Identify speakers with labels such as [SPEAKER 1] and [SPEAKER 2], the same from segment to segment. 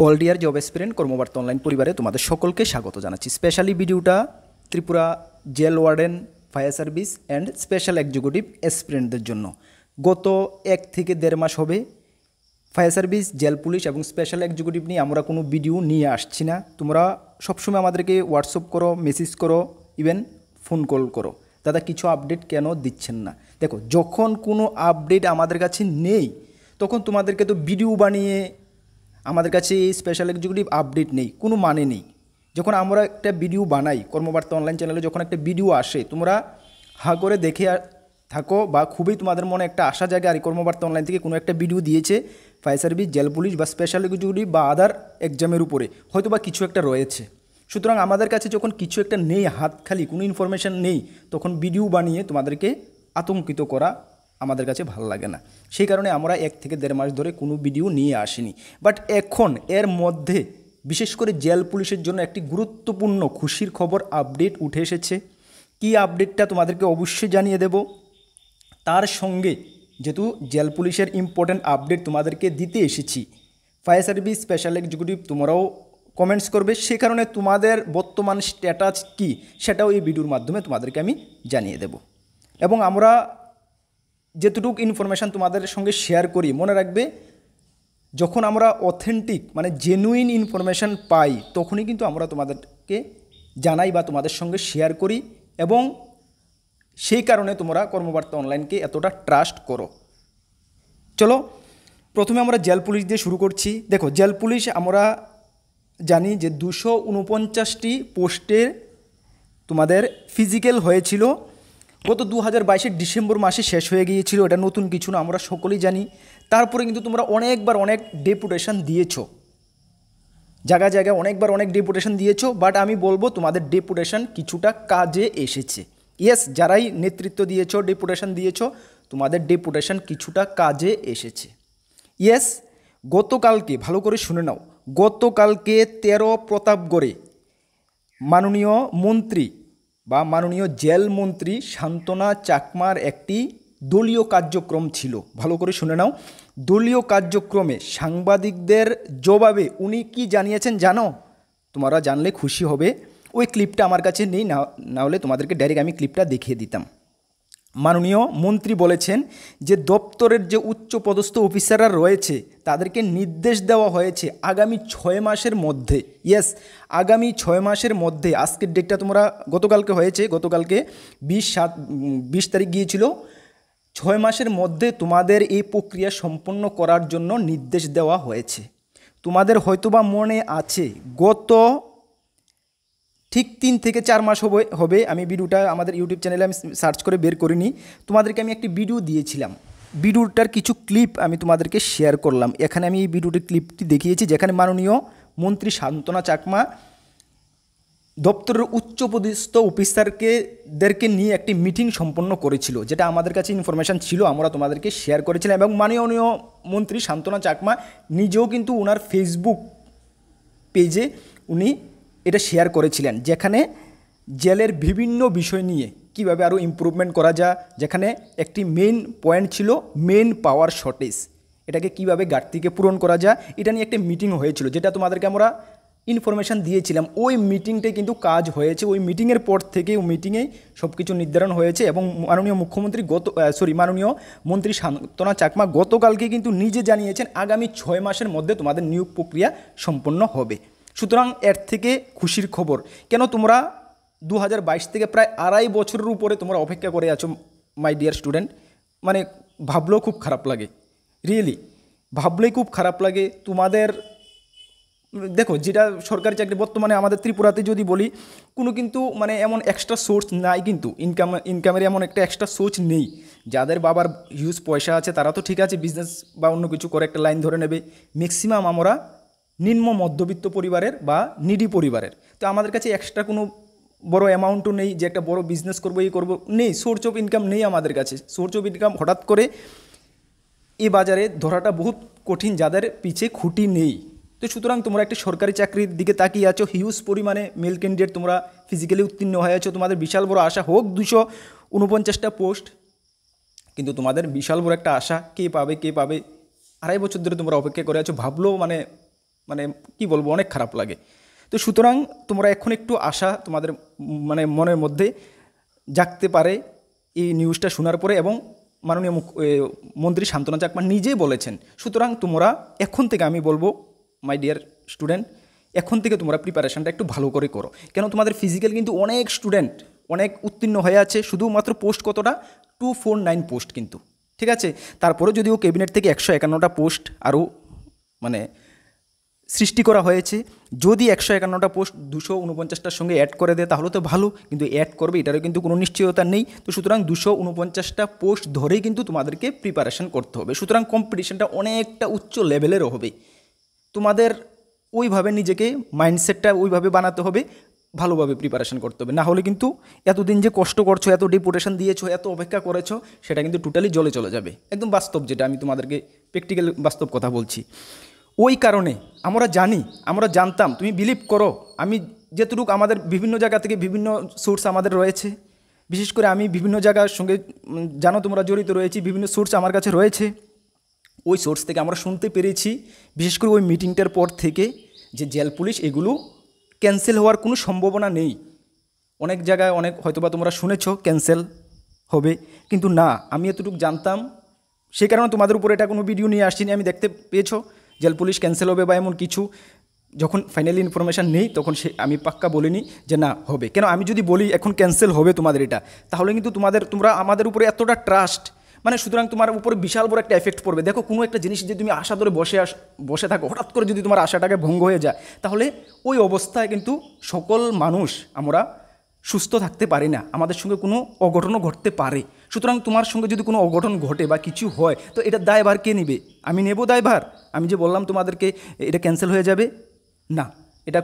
[SPEAKER 1] All dear job aspirant Karmabarta online পরিবারে তোমাদের সকলকে স্বাগত জানাচ্ছি। স্পেশালি ভিডিওটা Tripura jail warden, fire service and special executive এসপিরেন্টদের জন্য। গত 1 থেকে 1.5 মাস হবে ফায়ার সার্ভিস, জেল পুলিশ এবং স্পেশাল এক্সিকিউটিভ নিয়ে আমরা কোনো ভিডিও নিয়ে আসছি না। তোমরা সবসময় আমাদেরকে হোয়াটসঅ্যাপ করো, মেসেজ করো, ইভেন ফোন কল করো, দাদা কিছু আপডেট কেন দিচ্ছেন না। দেখো, যখন কোনো আপডেট আমাদের কাছে নেই তখন তোমাদেরকে তো ভিডিও বানিয়ে আমাদের কাছে এই স্পেশাল এক্সিকিউটিভ আপডেট নেই, কোনো মানে নেই। যখন আমরা একটা ভিডিও বানাই কর্মবার্তা অনলাইন চ্যানেলে, যখন একটা ভিডিও আসে তোমরা হা করে দেখে থাকো বা খুবই তোমাদের মনে একটা আশা জায়গা আর কর্মবার্তা অনলাইন থেকে কোনো একটা ভিডিও দিয়েছে ফায়ার সার্ভিস, জেল পুলিশ বা স্পেশাল এক্সিকিউটিভ বা আদার এক্সামের উপরে হয়তো বা কিছু একটা রয়েছে। সুতরাং আমাদের কাছে যখন কিছু একটা নেই, হাত খালি, কোনো ইনফরমেশান নেই, তখন ভিডিও বানিয়ে তোমাদেরকে আতঙ্কিত করা আমাদের কাছে ভালো লাগে না। সেই কারণে আমরা 1 থেকে 1.5 মাস ধরে কোনো ভিডিও নিয়ে আসিনি। বাট এখন এর মধ্যে বিশেষ করে জেল পুলিশের জন্য একটি গুরুত্বপূর্ণ খুশির খবর আপডেট উঠে এসেছে। কি আপডেটটা তোমাদেরকে অবশ্যই জানিয়ে দেব। তার সঙ্গে যেহেতু জেল পুলিশের ইম্পর্ট্যান্ট আপডেট তোমাদেরকে দিতে এসেছি, ফায়ার সার্ভিস, স্পেশাল এক্সিকিউটিভ তোমরাও কমেন্টস করবে, সে কারণে তোমাদের বর্তমান স্ট্যাটাস কি সেটাও এই ভিডিওর মাধ্যমে তোমাদেরকে আমি জানিয়ে দেব। এবং আমরা যেটুকু ইনফরমেশান তোমাদের সঙ্গে শেয়ার করি, মনে রাখবে যখন আমরা অথেন্টিক মানে জেনুইন ইনফরমেশান পাই তখনই কিন্তু আমরা তোমাদেরকে জানাই বা তোমাদের সঙ্গে শেয়ার করি, এবং সেই কারণে তোমরা কর্মবার্তা অনলাইনকে এতটা ট্রাস্ট করো। চলো প্রথমে আমরা জেল পুলিশ দিয়ে শুরু করছি। দেখো, জেল পুলিশ আমরা জানি যে 249টি পোস্টে তোমাদের ফিজিক্যাল হয়েছিল। গত 2022 ডিসেম্বর মাসে শেষ হয়ে গিয়েছিল, এটা নতুন কিছু না, আমরা সকলেই জানি। তারপরে কিন্তু তোমরা অনেকবার অনেক ডেপুটেশন দিয়েছো, জায়গায় জায়গায় অনেকবার অনেক ডেপুটেশন দিয়েছো। বাট আমি বলবো তোমাদের ডেপুটেশন কিছুটা কাজে এসেছে। ইয়েস, যারাই নেতৃত্ব দিয়েছো, ডেপুটেশন দিয়েছো, তোমাদের ডেপুটেশন কিছুটা কাজে এসেছে। ইয়েস, গতকালকে ভালো করে শুনে নাও, গতকালকে 13 প্রতাপগড়ে মাননীয় মন্ত্রী বা মাননীয় জেল মন্ত্রী শান্তনা চাকমার একটি দলীয় কার্যক্রম ছিল। ভালো করে শুনে নাও, দলীয় কার্যক্রমে সাংবাদিকদের জবাবে উনি কি জানিয়েছেন জানো? তোমরা জানলে খুশি হবে। ওই ক্লিপটা আমার কাছে নেই, না হলে তোমাদেরকে ডাইরেক্ট আমি ক্লিপটা দেখিয়ে দিতাম। মাননীয় মন্ত্রী বলেছেন যে দপ্তরের যে উচ্চপদস্থ অফিসাররা রয়েছে তাদেরকে নির্দেশ দেওয়া হয়েছে আগামী 6 মাসের মধ্যে, ইয়েস আগামী 6 মাসের মধ্যে, আজকের ডেটটা তোমরা গতকালকে হয়েছে, গতকালকে 20 তারিখ গিয়েছিল, 6 মাসের মধ্যে তোমাদের এই প্রক্রিয়া সম্পন্ন করার জন্য নির্দেশ দেওয়া হয়েছে। তোমাদের হয়তোবা মনে আছে গত ঠিক 3 থেকে 4 মাস হবে, আমি ভিডিওটা আমাদের ইউটিউব চ্যানেলে আমি সার্চ করে বের করিনি, তোমাদেরকে আমি একটি ভিডিও দিয়েছিলাম। ভিডিওটার কিছু ক্লিপ আমি তোমাদেরকে শেয়ার করলাম। এখানে আমি এই ভিডিওটির ক্লিপটি দেখিয়েছি, যেখানে মাননীয় মন্ত্রী শান্তনা চাকমা দপ্তরের উচ্চপদস্থ অফিসারদেরকে নিয়ে একটি মিটিং সম্পন্ন করেছিল, যেটা আমাদের কাছে ইনফরমেশান ছিল, আমরা তোমাদেরকে শেয়ার করেছিলাম। এবং মাননীয় মন্ত্রী শান্তনা চাকমা নিজেও কিন্তু ওনার ফেসবুক পেজে উনি এটা শেয়ার করেছিলেন, যেখানে জেলের বিভিন্ন বিষয় নিয়ে কিভাবে আরও ইমপ্রুভমেন্ট করা যায়, যেখানে একটি মেইন পয়েন্ট ছিল মেন পাওয়ার শর্টেজ, এটাকে কিভাবে ঘাটতিকে পূরণ করা যায়, এটা নিয়ে একটা মিটিং হয়েছিল, যেটা তোমাদেরকে আমরা ইনফরমেশান দিয়েছিলাম। ওই মিটিংটাই কিন্তু কাজ হয়েছে, ওই মিটিংয়ের পর থেকে ওই মিটিংয়েই সব কিছু নির্ধারণ হয়েছে। এবং মাননীয় মুখ্যমন্ত্রী মাননীয় মন্ত্রী শান্তনা চাকমা গতকালকে কিন্তু নিজে জানিয়েছেন আগামী 6 মাসের মধ্যে তোমাদের নিয়োগ প্রক্রিয়া সম্পন্ন হবে। সুতরাং এর থেকে খুশির খবর কেন, তোমরা 2022 থেকে প্রায় 2.5 বছরের উপরে তোমরা অপেক্ষা করে আছো মাই ডিয়ার স্টুডেন্ট। মানে ভাবলেও খুব খারাপ লাগে, রিয়েলি ভাবলেই খুব খারাপ লাগে তোমাদের। দেখো, যেটা সরকারি চাকরি বর্তমানে আমাদের ত্রিপুরাতে যদি বলি, কোনো কিন্তু মানে এমন এক্সট্রা সোর্স নাই, কিন্তু ইনকামের এমন একটা এক্সট্রা সোর্স নেই। যাদের বাবার হিউজ পয়সা আছে তারা তো ঠিক আছে, বিজনেস বা অন্য কিছু করে একটা লাইন ধরে নেবে। ম্যাক্সিমাম আমরা নিম্ন মধ্যবিত্ত পরিবারের বা নিডি পরিবারের, তো আমাদের কাছে এক্সট্রা কোনো বড় অ্যামাউন্টও নেই যে একটা বড় বিজনেস করবো, এই করবো, নেই, সোর্স অফ ইনকাম নেই আমাদের কাছে। সোর্স অফ ইনকাম হঠাৎ করে এই বাজারে ধরাটা বহুত কঠিন, যাদের পিছে খুঁটি নেই। তো সুতরাং তোমরা একটা সরকারি চাকরির দিকে তাকিয়ে আছো, হিউজ পরিমাণে মেল ক্যান্ডিডেট তোমরা ফিজিক্যালি উত্তীর্ণ হয়ে আছো, তোমাদের বিশাল বড় আশা হোক 249টা পোস্ট, কিন্তু তোমাদের বিশাল বড় একটা আশা, কে পাবে কে পাবে, 2.5 বছর ধরে তোমরা অপেক্ষা করে আছো। ভাবলেও মানে মানে কি বলবো, অনেক খারাপ লাগে। তো সুতরাং তোমরা এখন একটু আশা তোমাদের মানে মনের মধ্যে জাগতে পারে এই নিউজটা শোনার পরে, এবং মাননীয় মন্ত্রী শান্তনা চাকমা নিজেই বলেছেন। সুতরাং তোমরা এখন থেকে, আমি বলবো মাই ডিয়ার স্টুডেন্ট, এখন থেকে তোমরা প্রিপারেশনটা একটু ভালো করে করো। কেন তোমাদের ফিজিক্যাল কিন্তু অনেক স্টুডেন্ট অনেক উত্তীর্ণ হয়ে আছে, শুধুমাত্র পোস্ট কতটা 249 পোস্ট কিন্তু, ঠিক আছে। তারপরে যদিও ক্যাবিনেট থেকে 151টা পোস্ট আরও মানে সৃষ্টি করা হয়েছে। যদি 151টা পোস্ট 249টার সঙ্গে অ্যাড করে দেয় তাহলে তো ভালো, কিন্তু অ্যাড করবে এটারও কিন্তু কোনো নিশ্চয়তা নেই। তো সুতরাং 249টা পোস্ট ধরেই কিন্তু তোমাদেরকে প্রিপারেশন করতে হবে। সুতরাং কম্পিটিশনটা অনেকটা উচ্চ লেভেলের হবে। তোমাদের ওইভাবে নিজেকে মাইন্ডসেটটা ওইভাবে বানাতে হবে, ভালোভাবে প্রিপারেশন করতে হবে। না হলে কিন্তু এতদিন যে কষ্ট করছো, এত ডেপুটেশন দিয়েছো, এত অপেক্ষা করেছো, সেটা কিন্তু টোটালি জলে চলে যাবে। একদম বাস্তব, যেটা আমি তোমাদেরকে প্র্যাকটিক্যাল বাস্তব কথা বলছি। ওই কারণে আমরা জানি, আমরা জানতাম, তুমি বিলিভ করো, আমি যেটুকু আমাদের বিভিন্ন জায়গা থেকে বিভিন্ন সোর্স আমাদের রয়েছে, বিশেষ করে আমি বিভিন্ন জায়গার সঙ্গে জানো তোমরা জড়িত রয়েছি, বিভিন্ন সোর্স আমার কাছে রয়েছে। ওই সোর্স থেকে আমরা শুনতে পেরেছি, বিশেষ করে ওই মিটিংটার পর থেকে, যে জেল পুলিশ এগুলো ক্যান্সেল হওয়ার কোনো সম্ভাবনা নেই। অনেক জায়গায় অনেক হয়তোবা তোমরা শুনেছো ক্যান্সেল হবে, কিন্তু না, আমি এতটুকু জানতাম। সেই কারণে তোমাদের উপরে এটা কোনো ভিডিও নিয়ে আসছিনি। আমি দেখতে পেয়েছো জেল পুলিশ ক্যান্সেল হবে বা এমন কিছু, যখন ফাইনালি ইনফরমেশান নেই তখন আমি পাক্কা বলিনি যে না হবে। কেন আমি যদি বলি এখন ক্যান্সেল হবে তোমাদের এটা, তাহলে কিন্তু তোমরা আমাদের উপরে এতটা ট্রাস্ট, মানে সুতরাং তোমার উপরে বিশাল বড় একটা এফেক্ট পড়বে। দেখো কোনো একটা জিনিস যে তুমি আশা ধরে বসে থাকো, হঠাৎ করে যদি তোমার আশাটাকে ভঙ্গ হয়ে যায়, তাহলে ওই অবস্থায় কিন্তু সকল মানুষ আমরা সুস্থ থাকতে পারি না, আমাদের সঙ্গে কোনো অঘটনও ঘটতে পারে। সুতরাং তোমার সঙ্গে যদি কোনো অঘটন ঘটে বা কিছু হয়, তো এটা দায়ভার কে নেবে? আমি নেব দায়ভার? আমি যে বললাম তোমাদেরকে এটা ক্যান্সেল হয়ে যাবে, না, এটা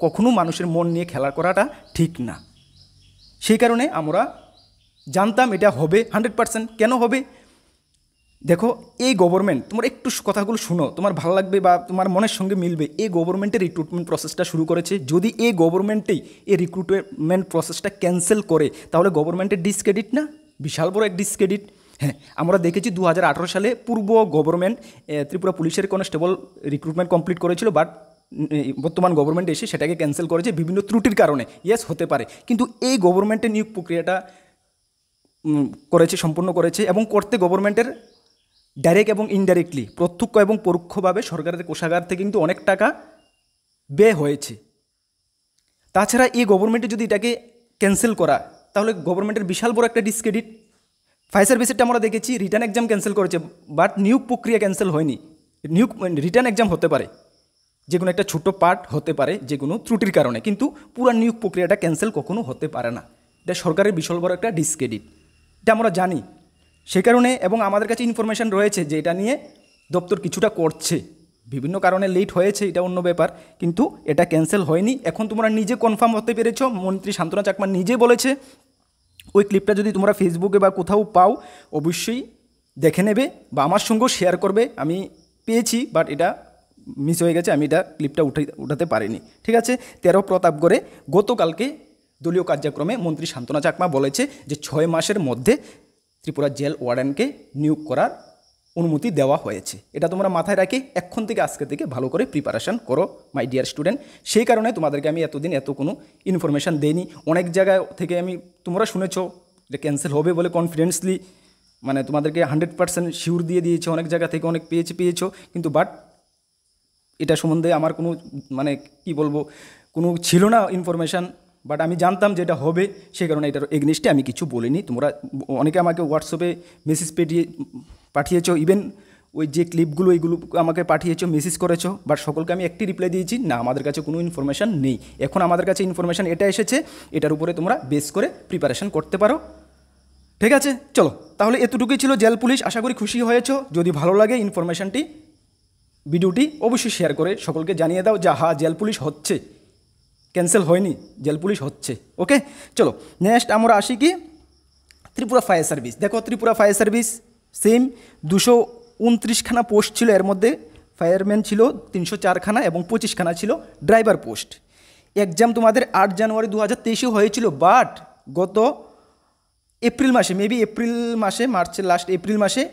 [SPEAKER 1] কখনো মানুষের মন নিয়ে খেলা করাটা ঠিক না। সেই কারণে আমরা জানতাম এটা হবে 100%। কেন হবে? দেখো এই গভর্নমেন্ট, তোমার একটু কথাগুলো শুনো, তোমার ভালো লাগবে বা তোমার মনের সঙ্গে মিলবে। এই গভর্নমেন্টের রিক্রুটমেন্ট প্রসেসটা শুরু করেছে। যদি এই গভর্নমেন্টেই এই রিক্রুটমেন্ট প্রসেসটা ক্যান্সেল করে, তাহলে গভর্নমেন্টের ডিসক্রেডিট না? বিশাল বড় এক ডিসক্রেডিট। হ্যাঁ, আমরা দেখেছি 2018 সালে পূর্ব গভর্নমেন্ট ত্রিপুরা পুলিশের কনস্টেবল রিক্রুটমেন্ট কমপ্লিট করেছিল, বাট বর্তমান গভর্নমেন্ট এসে সেটাকে ক্যান্সেল করেছে বিভিন্ন ত্রুটির কারণে। ইয়েস, হতে পারে, কিন্তু এই গভর্নমেন্টের নিয়োগ প্রক্রিয়াটা সম্পূর্ণ করেছে, এবং করতে গভর্নমেন্টের ডাইরেক্ট এবং ইনডাইরেক্টলি, প্রত্যক্ষ এবং পরোক্ষভাবে সরকারের কোষাগার থেকে কিন্তু অনেক টাকা ব্যয় হয়েছে। তাছাড়া এই গভর্নমেন্টে যদি এটাকে ক্যান্সেল করা, তাহলে গভর্নমেন্টের বিশাল বড় একটা ডিসক্রেডিট। ফায়ার সার্ভিসেরটা আমরা দেখেছি, রিটার্ন এক্সাম ক্যান্সেল করেছে, বাট নিয়োগ প্রক্রিয়া ক্যান্সেল হয়নি। রিটার্ন এক্সাম হতে পারে, যে কোনো একটা ছোটো পার্ট হতে পারে যে কোনো ত্রুটির কারণে, কিন্তু পুরো নিয়োগ প্রক্রিয়াটা ক্যান্সেল কখনো হতে পারে না। এটা সরকারের বিশাল বড় একটা ডিসক্রেডিট, এটা আমরা জানি। সেই কারণে, এবং আমাদের কাছে ইনফরমেশান রয়েছে যে এটা নিয়ে দপ্তর কিছুটা করছে, বিভিন্ন কারণে লেট হয়েছে, এটা অন্য ব্যাপার, কিন্তু এটা ক্যান্সেল হয়নি। এখন তোমরা নিজে কনফার্ম হতে পেরেছো, মন্ত্রী শান্তনা চাকমা নিজে বলেছে। ওই ক্লিপটা যদি তোমরা ফেসবুকে বা কোথাও পাও, অবশ্যই দেখে নেবে বা আমার সঙ্গেও শেয়ার করবে। আমি পেয়েছি, বাট এটা মিস হয়ে গেছে, আমি এটা ক্লিপটা উঠাতে পারিনি, ঠিক আছে। 13 প্রতাপগড়ে গতকালকে দলীয় কার্যক্রমে মন্ত্রী শান্তনা চাকমা বলেছে যে 6 মাসের মধ্যে ত্রিপুরা জেল ওয়ার্ডেনকে নিয়োগ করার অনুমতি দেওয়া হয়েছে। এটা তোমরা মাথায় রাখে এখন থেকে, আজকে থেকে ভালো করে প্রিপারেশান করো মাই ডিয়ার স্টুডেন্ট। সেই কারণে তোমাদেরকে আমি এতদিন এত কোনো ইনফরমেশান দেইনি। অনেক জায়গায় থেকে তোমরা শুনেছো যে ক্যান্সেল হবে বলে কনফিডেন্সলি, মানে তোমাদেরকে 100% শিওর দিয়ে দিয়েছে, অনেক জায়গা থেকে অনেক পেয়েছো, কিন্তু বাট এটা সম্বন্ধে আমার কোনো মানে কি বলবো, কোনো ছিল না ইনফরমেশান। বাট আমি জানতাম যে এটা হবে, সেই কারণে এটার এগনিস্টে আমি কিছু বলিনি। তোমরা অনেকে আমাকে হোয়াটসঅ্যাপে মেসেজ পাঠিয়েছো, ইভেন ওই যে ক্লিপগুলো এইগুলো আমাকে পাঠিয়েছো, মেসেজ করেছো, বাট সকলকে আমি একটি রিপ্লাই দিয়েছি, না, আমাদের কাছে কোনো ইনফরমেশান নেই। এখন আমাদের কাছে ইনফরমেশান এটা এসেছে, এটার উপরে তোমরা বেস করে প্রিপারেশান করতে পারো, ঠিক আছে। চলো, তাহলে এতটুকুই ছিল জেল পুলিশ। আশা করি খুশি হয়েছো। যদি ভালো লাগে ইনফরমেশানটি, ভিডিওটি অবশ্যই শেয়ার করে সকলকে জানিয়ে দাও যে হ্যাঁ, জেল পুলিশ হচ্ছে, ক্যান্সেল হয়নি, জেল পুলিশ হচ্ছে। ওকে, চলো নেক্সট আমরা আসি কি ত্রিপুরা ফায়ার সার্ভিস। দেখো ত্রিপুরা ফায়ার সার্ভিস সেম 229খানা পোস্ট ছিল, এর মধ্যে ফায়ারম্যান ছিল 304খানা এবং 25খানা ছিল ড্রাইভার পোস্ট। এক্সাম তোমাদের 8 জানুয়ারি 2023 হয়েছিল, বাট গত এপ্রিল মাসে, মেবি এপ্রিল মাসে, মার্চের লাস্ট এপ্রিল মাসে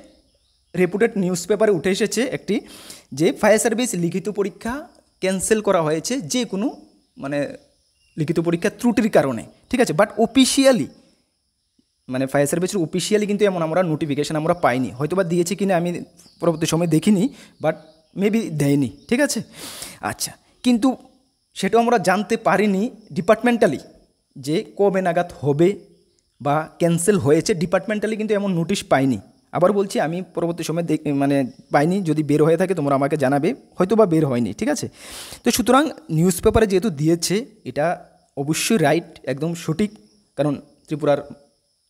[SPEAKER 1] রেপুটেড নিউজ পেপারে উঠে এসেছে একটি, যে ফায়ার সার্ভিস লিখিত পরীক্ষা ক্যান্সেল করা হয়েছে যে কোনো মানে লিখিত পরীক্ষার ত্রুটির কারণে, ঠিক আছে। বাট অফিসিয়ালি মানে ফায়ার সার্ভিসের অফিসিয়ালি কিন্তু এমন আমরা নোটিফিকেশান আমরা পাইনি, হয়তো বা দিয়েছে কিনা আমি পরবর্তী সময় দেখিনি, বাট মেবি দেয়নি, ঠিক আছে। আচ্ছা, কিন্তু সেটাও আমরা জানতে পারিনি ডিপার্টমেন্টালি যে কবে নাগাদ হবে বা ক্যান্সেল হয়েছে, ডিপার্টমেন্টালি কিন্তু এমন নোটিশ পাইনি। আবার বলছি, আমি পরবর্তী সময় মানে পাইনি, যদি বের হয়ে থাকে তোমরা আমাকে জানাবে, হয়তো বা বের হয়নি, ঠিক আছে। তো সুতরাং নিউজ পেপারে যেহেতু দিয়েছে এটা অবশ্যই রাইট, একদম সঠিক, কারণ ত্রিপুরার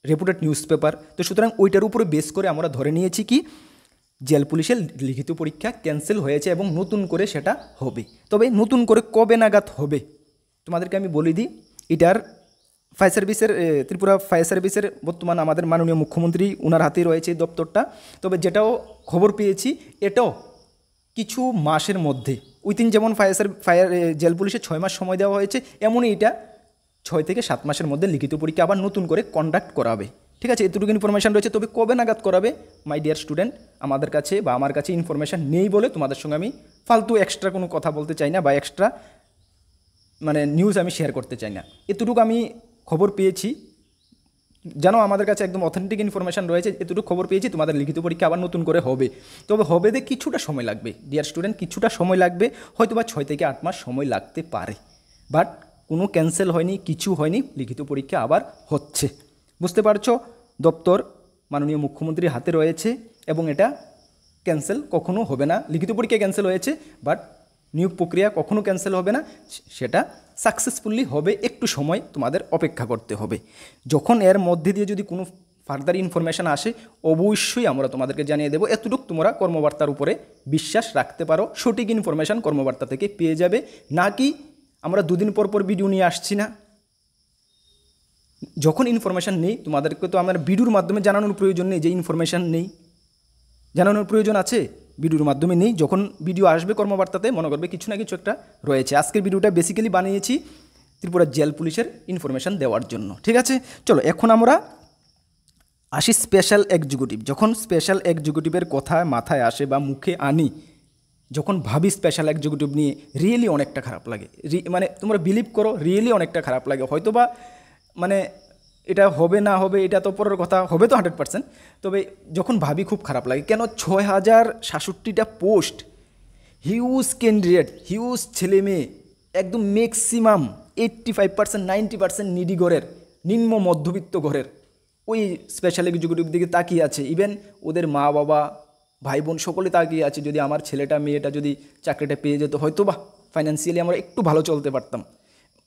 [SPEAKER 1] রেপুটেড নিউজ পেপার। তো সুতরাং ওইটার উপরে বেস করে আমরা ধরে নিয়েছি কি জেল পুলিশের লিখিত পরীক্ষা ক্যান্সেল হয়েছে এবং নতুন করে সেটা হবে। তবে নতুন করে কবে নাগাদ হবে তোমাদেরকে আমি বলে দিই। এটার ফায়ার সার্ভিসের ত্রিপুরা ফায়ার সার্ভিসের বর্তমান আমাদের মাননীয় মুখ্যমন্ত্রী ওনার হাতেই রয়েছে এই দপ্তরটা। তবে যেটাও খবর পেয়েছি এটাও কিছু মাসের মধ্যে উইথিন, যেমন ফায়ার জেল পুলিশের 6 মাস সময় দেওয়া হয়েছে, এমনই এটা 6 থেকে 7 মাসের মধ্যে লিখিত পরীক্ষা আবার নতুন করে কন্ডাক্ট করাবে, ঠিক আছে। এতটুকু ইনফরমেশান রয়েছে। তবে কবে নাগাদ করাবে মাই ডিয়ার স্টুডেন্ট, আমাদের কাছে বা আমার কাছে ইনফরমেশান নেই বলে তোমাদের সঙ্গে আমি ফালতু এক্সট্রা কোনো কথা বলতে চাই না বা এক্সট্রা মানে নিউজ আমি শেয়ার করতে চাই না। এতটুকু আমি খবর পেয়েছি, জানো আমাদের কাছে একদম অথেন্টিক ইনফরমেশান রয়েছে, এতটুকু খবর পেয়েছি তোমাদের লিখিত পরীক্ষা আবার নতুন করে হবে। তবে হবে যে কিছুটা সময় লাগবে ডিয়ার স্টুডেন্ট, কিছুটা সময় লাগবে, হয়তো বা 6 থেকে 8 মাস সময় লাগতে পারে। বাট কোনো ক্যান্সেল হয়নি, কিছু হয়নি, লিখিত পরীক্ষা আবার হচ্ছে। বুঝতে পারছো, দপ্তর মাননীয় মুখ্যমন্ত্রীর হাতে রয়েছে এবং এটা ক্যান্সেল কখনো হবে না। লিখিত পরীক্ষা ক্যান্সেল হয়েছে, বাট নিয়োগ প্রক্রিয়া কখনো ক্যান্সেল হবে না, সেটা সাকসেসফুলি হবে। একটু সময় তোমাদের অপেক্ষা করতে হবে। যখন এর মধ্যে দিয়ে যদি কোনো ফার্দার ইনফরমেশান আসে অবশ্যই আমরা তোমাদেরকে জানিয়ে দেবো। এতটুকু তোমরা কর্মবার্তার উপরে বিশ্বাস রাখতে পারো, সঠিক ইনফরমেশান কর্মবার্তা থেকে পেয়ে যাবে। না কি আমরা 2 দিন পর পর ভিডিও নিয়ে আসছি না, যখন ইনফরমেশান নেই তোমাদেরকে তো আমার ভিডিওর মাধ্যমে জানানোর প্রয়োজন নেই, যে ইনফরমেশান নেই জানানোর প্রয়োজন আছে, ভিডিওর মাধ্যমে নেই। যখন ভিডিও আসবে কর্মবার্তাতে মনে করবে কিছু না কিছু একটা রয়েছে। আজকের ভিডিওটা বেসিক্যালি বানিয়েছি ত্রিপুরা জেল পুলিশের ইনফরমেশান দেওয়ার জন্য, ঠিক আছে। চলো এখন আমরা আসি স্পেশাল এক্সিকিউটিভ। যখন স্পেশাল এক্সিকিউটিভের কথা মাথায় আসে বা মুখে আনি, যখন ভাবি স্পেশাল এক্সিকিউটিভ নিয়ে, রিয়েলি অনেকটা খারাপ লাগে। মানে তোমরা বিলিভ করো, রিয়েলি অনেকটা খারাপ লাগে। হয়তো বা মানে এটা হবে না হবে এটা তো পরের কথা, হবে তো 100%, তবে যখন ভাবি খুব খারাপ লাগে। কেন 6067টা পোস্ট, হিউজ ক্যান্ডিডেট, হিউজ ছেলে মেয়ে, একদম ম্যাক্সিমাম 85% 90% নিডি ঘরের, নিম্ন মধ্যবিত্ত ঘরের ওই স্পেশাল এক্সিকিউটিভ দিকে তাকিয়ে আছে। ইভেন ওদের মা বাবা ভাই বোন সকলে তাকিয়ে আছে, যদি আমার ছেলেটা মেয়েটা যদি চাকরিটা পেয়ে যেত, হয়তো বা ফাইন্যান্সিয়ালি আমরা একটু ভালো চলতে পারতাম।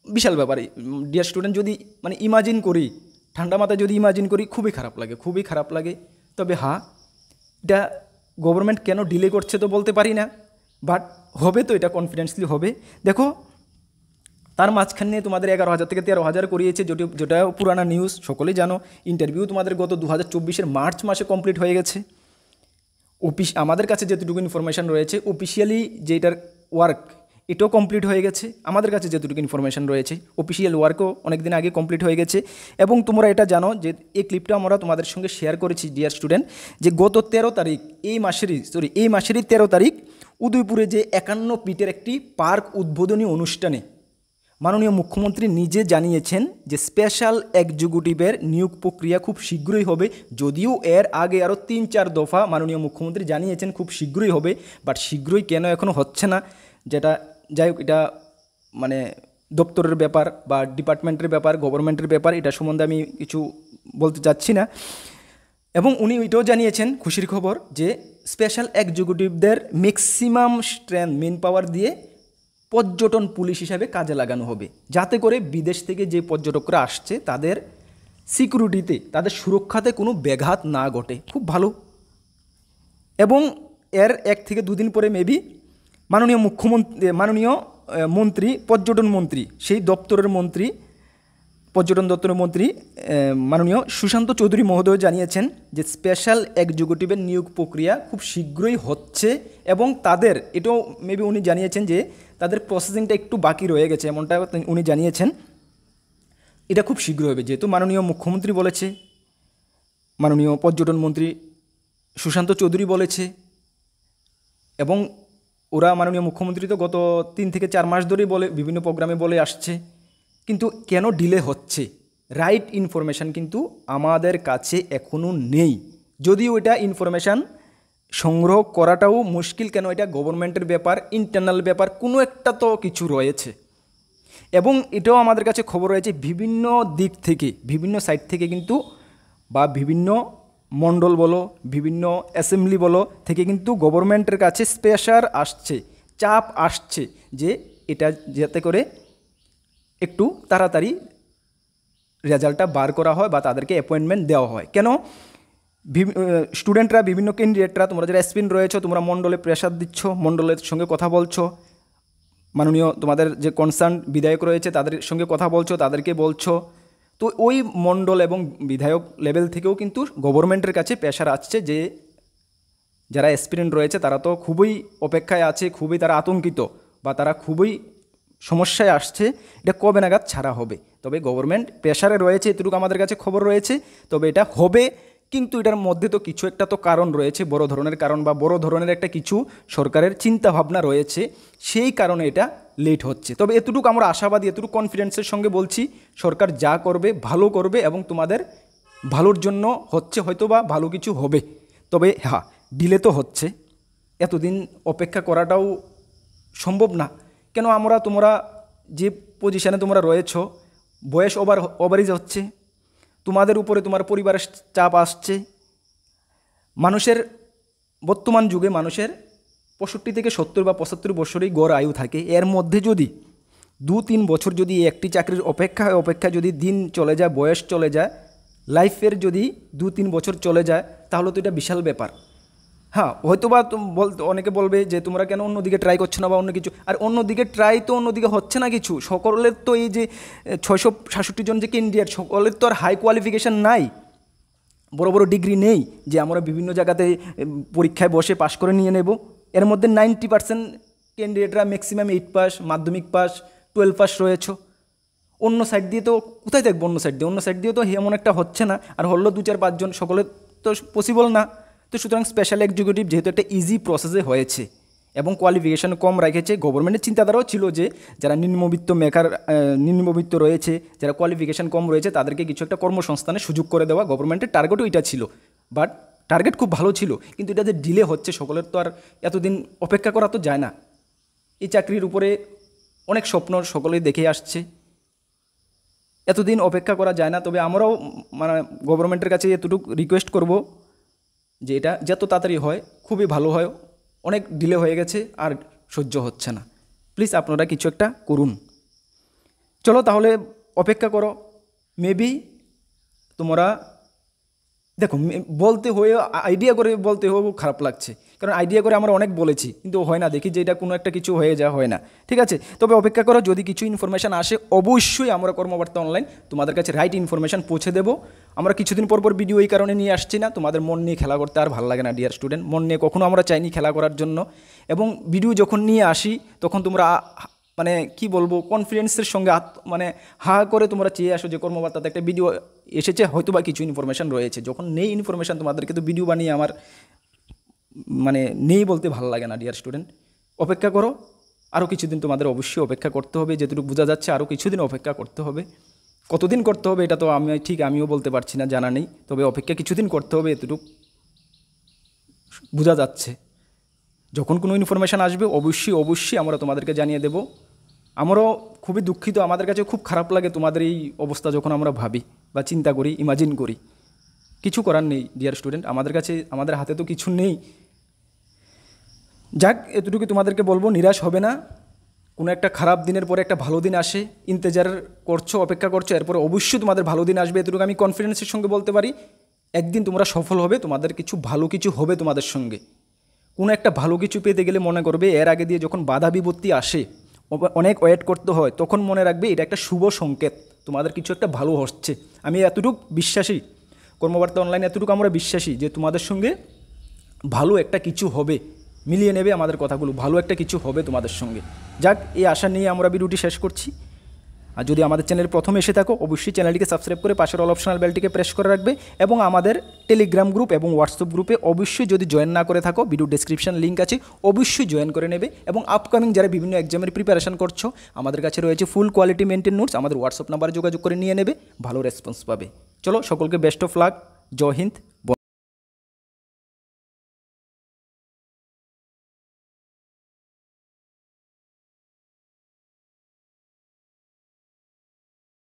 [SPEAKER 1] বিশাল ব্যাপারে ডিয়ার স্টুডেন্ট, যদি মানে ইমাজিন করি, ঠান্ডা মাথায় যদি ইমাজিন করি, খুবই খারাপ লাগে, খুবই খারাপ লাগে। তবে হ্যাঁ, এটা গভর্নমেন্ট কেন ডিলে করছে তো বলতে পারি না, বাট হবে তো, এটা কনফিডেন্সলি হবে। দেখো তার মাঝখানে তোমাদের 11,000 থেকে 13,000 করিয়েছে, যেটা পুরানা নিউজ, সকলেই জানো। ইন্টারভিউ তোমাদের গত 2024 মার্চ মাসে কমপ্লিট হয়ে গেছে। আমাদের কাছে যেটুকু ইনফরমেশান রয়েছে অফিসিয়ালি যেটার ওয়ার্ক, এটাও কমপ্লিট হয়ে গেছে। আমাদের কাছে যেটুকু ইনফরমেশান রয়েছে অফিসিয়াল ওয়ার্কও অনেক দিন আগে কমপ্লিট হয়ে গেছে। এবং তোমরা এটা জানো যে এই ক্লিপটা আমরা তোমাদের সঙ্গে শেয়ার করেছি ডিয়ার স্টুডেন্ট, যে গত 13 তারিখ এই মাসেরই 13 তারিখ উদয়পুরে যে 51 ফিটের একটি পার্ক উদ্বোধনী অনুষ্ঠানে মাননীয় মুখ্যমন্ত্রী নিজে জানিয়েছেন যে স্পেশাল এক্সিকিউটিভের নিয়োগ প্রক্রিয়া খুব শীঘ্রই হবে। যদিও এর আগে আরও 3-4 দফা মাননীয় মুখ্যমন্ত্রী জানিয়েছেন খুব শীঘ্রই হবে, বাট শীঘ্রই কেন এখনও হচ্ছে না, যেটা যাই হোক, এটা মানে দপ্তরের ব্যাপার বা ডিপার্টমেন্টের ব্যাপার, গভর্নমেন্টের ব্যাপার, এটা সম্বন্ধে আমি কিছু বলতে চাচ্ছি না। এবং উনি ওইটাও জানিয়েছেন, খুশির খবর, যে স্পেশাল এক্সিকিউটিভদের ম্যাক্সিমাম স্ট্রেংথ মেন পাওয়ার দিয়ে পর্যটন পুলিশ হিসাবে কাজে লাগানো হবে, যাতে করে বিদেশ থেকে যে পর্যটকরা আসছে তাদের সিকিউরিটিতে, তাদের সুরক্ষাতে কোনো ব্যাঘাত না ঘটে। খুব ভালো। এবং এর 1 থেকে 2 দিন পরে মেবি মাননীয় মন্ত্রী, পর্যটন মন্ত্রী, সেই দপ্তরের মন্ত্রী, পর্যটন দপ্তরের মন্ত্রী মাননীয় সুশান্ত চৌধুরী মহোদয় জানিয়েছেন যে স্পেশাল এক্সিকিউটিভের নিয়োগ প্রক্রিয়া খুব শীঘ্রই হচ্ছে। এবং তাদের এটাও মেবি উনি জানিয়েছেন যে তাদের প্রসেসিংটা একটু বাকি রয়ে গেছে, এমনটা উনি জানিয়েছেন। এটা খুব শীঘ্র হবে, যেহেতু মাননীয় মুখ্যমন্ত্রী বলেছে, মাননীয় পর্যটন মন্ত্রী সুশান্ত চৌধুরী বলেছে, এবং ওরা মাননীয় মুখ্যমন্ত্রী তো গত 3 থেকে 4 মাস ধরেই বলে, বিভিন্ন প্রোগ্রামে বলে আসছে, কিন্তু কেন ডিলে হচ্ছে? রাইট ইনফরমেশান কিন্তু আমাদের কাছে এখনও নেই। যদিও এটা ইনফরমেশান সংগ্রহ করাটাও মুশকিল, কেন এটা গভর্নমেন্টের ব্যাপার, ইন্টারনাল ব্যাপার, কোনো একটা তো কিছু রয়েছে। এবং এটাও আমাদের কাছে খবর রয়েছে বিভিন্ন দিক থেকে, বিভিন্ন সাইড থেকে কিন্তু, বা বিভিন্ন মণ্ডল বলো, বিভিন্ন অ্যাসেম্বলি বলো থেকে কিন্তু গভর্নমেন্টের কাছে প্রেশার আসছে, চাপ আসছে যে এটা যাতে করে একটু তাড়াতাড়ি রেজাল্টটা বার করা হয় বা তাদেরকে অ্যাপয়েন্টমেন্ট দেওয়া হয়। কেন স্টুডেন্টরা, বিভিন্ন ক্যান্ডিডেটরা, তোমরা যারা অ্যাসপিরেন্ট রয়েছো, তোমরা মণ্ডলে প্রেশার দিচ্ছ, মণ্ডলের সঙ্গে কথা বলছো, মাননীয় তোমাদের যে কনসার্ন বিধায়ক রয়েছে তাদের সঙ্গে কথা বলছো, তাদেরকে বলছো, তো ওই মণ্ডল এবং বিধায়ক লেভেল থেকেও কিন্তু গভর্নমেন্টের কাছে প্রেশার আসছে যে যারা অ্যাসপিরেন্ট রয়েছে তারা তো খুবই অপেক্ষায় আছে, খুবই তারা আতঙ্কিত বা তারা খুবই সমস্যায় আসছে, এটা কবে নাগাদ ছাড়া হবে। তবে গভর্নমেন্ট প্রেশারে রয়েছে, এতটুকু আমাদের কাছে খবর রয়েছে, তবে এটা হবে। কিন্তু এটার মধ্যে তো কিছু একটা তো কারণ রয়েছে, বড় ধরনের কারণ বা বড় ধরনের একটা কিছু সরকারের চিন্তা ভাবনা রয়েছে, সেই কারণে এটা লেট হচ্ছে। তবে এতটুকু আমরা আশাবাদী, এতটুকু কনফিডেন্সের সঙ্গে বলছি, সরকার যা করবে ভালো করবে এবং তোমাদের ভালোর জন্য হচ্ছে, হয়তো বা ভালো কিছু হবে। তবে হ্যাঁ, ডিলে তো হচ্ছে, এতদিন অপেক্ষা করাটাও সম্ভব না। কেন তোমরা যে পজিশানে তোমরা রয়েছ, বয়স ওভারেজ হচ্ছে, তোমাদের উপরে তোমার পরিবারের চাপ আসছে। মানুষের বর্তমান যুগে মানুষের 65 থেকে 70 বা 75 বছরই গড় আয়ু থাকে। এর মধ্যে যদি 2-3 বছর যদি একটি চাকরির অপেক্ষা যদি দিন চলে যায়, বয়স চলে যায়, লাইফের যদি 2-3 বছর চলে যায়, তাহলে তো এটা বিশাল ব্যাপার। হ্যাঁ, হয়তো বা অনেকে বলবে যে তোমরা কেন অন্যদিকে ট্রাই করছো না বা অন্য কিছু, আর অন্যদিকে ট্রাই তো অন্যদিকে হচ্ছে না কিছু। সকলের তো এই যে 666 জন যে ক্যান্ডিডেট, সকলের তো আর হাই কোয়ালিফিকেশান নাই, বড় বড় ডিগ্রি নেই যে আমরা বিভিন্ন জায়গাতে পরীক্ষায় বসে পাশ করে নিয়ে নেব। এর মধ্যে 90% ক্যান্ডিডেটরা ম্যাক্সিমাম 8 পাস, মাধ্যমিক পাস, 12 পাস রয়েছ। অন্য সাইড দিয়ে তো কোথায় দেখবো, অন্য সাইড দিয়ে তো এমন একটা হচ্ছে না, আর হলো 2-4-5 জন, সকলের তো পসিবল না। তো সুতরাং স্পেশাল এক্সিকিউটিভ যেহেতু একটা ইজি প্রসেসে হয়েছে এবং কোয়ালিফিকেশান কম রেখেছে, গভর্নমেন্টের চিন্তাধারাও ছিল যে যারা নিম্নবিত্ত রয়েছে, যারা কোয়ালিফিকেশান কম রয়েছে, তাদেরকে কিছু একটা কর্মসংস্থানের সুযোগ করে দেওয়া, গভর্নমেন্টের টার্গেটও এটা ছিল। বাট টার্গেট খুব ভালো ছিল, কিন্তু এটা যে ডিলে হচ্ছে, সকলের তো আর এতদিন অপেক্ষা করা তো যায় না। এই চাকরির উপরে অনেক স্বপ্ন সকলেই দেখে আসছে, এতদিন অপেক্ষা করা যায় না। তবে আমরাও গভর্নমেন্টের কাছে এতটুকু রিকোয়েস্ট করব যে এটা যত তাড়াতাড়ি হয় খুবই ভালো হয়। অনেক ডিলে হয়ে গেছে, আর সহ্য হচ্ছে না, প্লিজ আপনারা কিছু একটা করুন। চলো তাহলে অপেক্ষা করো, মেবি তোমরা দেখো, বলতে হয়ে আইডিয়া করে বলতে হয়েও খারাপ লাগছে, কারণ আইডিয়া করে আমরা অনেক বলেছি, কিন্তু হয় না, দেখি যে এটা কোনো একটা কিছু হয়ে যায়, হয় না। ঠিক আছে, তবে অপেক্ষা করো, যদি কিছু ইনফরমেশান আসে অবশ্যই আমরা কর্মবার্তা অনলাইন তোমাদের কাছে রাইট ইনফরমেশান পৌঁছে দেবো। আমরা কিছুদিন পর ভিডিও এই কারণে নিয়ে আসছি না, তোমাদের মন নিয়ে খেলা করতে আর ভালো লাগে না ডিয়ার স্টুডেন্ট, মন নিয়ে কখনো আমরা চাইনি খেলা করার জন্য। এবং ভিডিও যখন নিয়ে আসি তখন তোমরা কি বলবো, কনফিডেন্সের সঙ্গে হা করে তোমরা চেয়ে আসো যে কর্মবার্তাতে একটা ভিডিও এসেছে, হয়তো বা কিছু ইনফরমেশান রয়েছে। যখন নেই ইনফরমেশান, তোমাদেরকে তো ভিডিও বানিয়ে আমার নেই বলতে ভালো লাগে না ডিয়ার স্টুডেন্ট। অপেক্ষা করো, আরও কিছুদিন তোমাদের অবশ্যই অপেক্ষা করতে হবে, যেটুকু বোঝা যাচ্ছে আরও কিছুদিন অপেক্ষা করতে হবে। কতদিন করতে হবে এটা তো আমিও বলতে পারছি না, জানা নেই, তবে অপেক্ষা কিছুদিন করতে হবে, এতটুকু বোঝা যাচ্ছে। যখন কোনো ইনফরমেশান আসবে অবশ্যই আমরা তোমাদেরকে জানিয়ে দেব। আমরাও খুবই দুঃখিত, আমাদের কাছে খুব খারাপ লাগে তোমাদের এই অবস্থা যখন আমরা ভাবি বা চিন্তা করি, ইমাজিন করি। কিছু করার নেই ডিয়ার স্টুডেন্ট, আমাদের হাতে তো কিছু নেই। যাক, এতটুকু তোমাদেরকে বলবো, নিরাশ হবে না। কোনো একটা খারাপ দিনের পরে একটা ভালো দিন আসে, ইন্তজার করছো, অপেক্ষা করছো, এরপরে অবশ্যই তোমাদের ভালো দিন আসবে, এতটুকু আমি কনফিডেন্সের সঙ্গে বলতে পারি। একদিন তোমরা সফল হবে, তোমাদের ভালো কিছু হবে তোমাদের সঙ্গে। কোনো একটা ভালো কিছু পেতে গেলে মনে করবে, এর আগে দিয়ে যখন বাধা বিপত্তি আসে, অনেক ওয়েট করতে হয়, তখন মনে রাখবে এটা একটা শুভ সংকেত, তোমাদের কিছু একটা ভালো হচ্ছে। আমি এতটুকু বিশ্বাসী, কর্মবার্তা অনলাইন এতটুকু আমরা বিশ্বাসী যে তোমাদের সঙ্গে ভালো একটা কিছু হবে, মিলিয়ে নেবে আমাদের কথাগুলো, ভালো একটা কিছু হবে তোমাদের সঙ্গে। যাক, এই আশা নিয়ে আমরা ভিডিওটি শেষ করছি। আর যদি আমাদের চ্যানেলে প্রথম এসে থাকো অবশ্যই চ্যানেলটিকে সাবস্ক্রাইব করে পাশের অল অপশনাল বেলটিকে প্রেস করে রাখবে এবং আমাদের টেলিগ্রাম গ্রুপ এবং হোয়াটসঅ্যাপ গ্রুপে অবশ্যই যদি জয়েন না করে থাকো ভিডিও ডেসক্রিপশন লিঙ্ক আছে অবশ্যই জয়েন করে নেবে এবং আপকামিং যারা বিভিন্ন এক্সামের প্রিপারেশন করছো আমাদের কাছে রয়েছে ফুল কোয়ালিটি মেনটেন নোটস আমাদের হোয়াটসঅ্যাপ নাম্বারে যোগাযোগ করে নিয়ে নেবে ভালো রেসপন্স পাবে। চলো সকলকে best of luck, Jai Hind.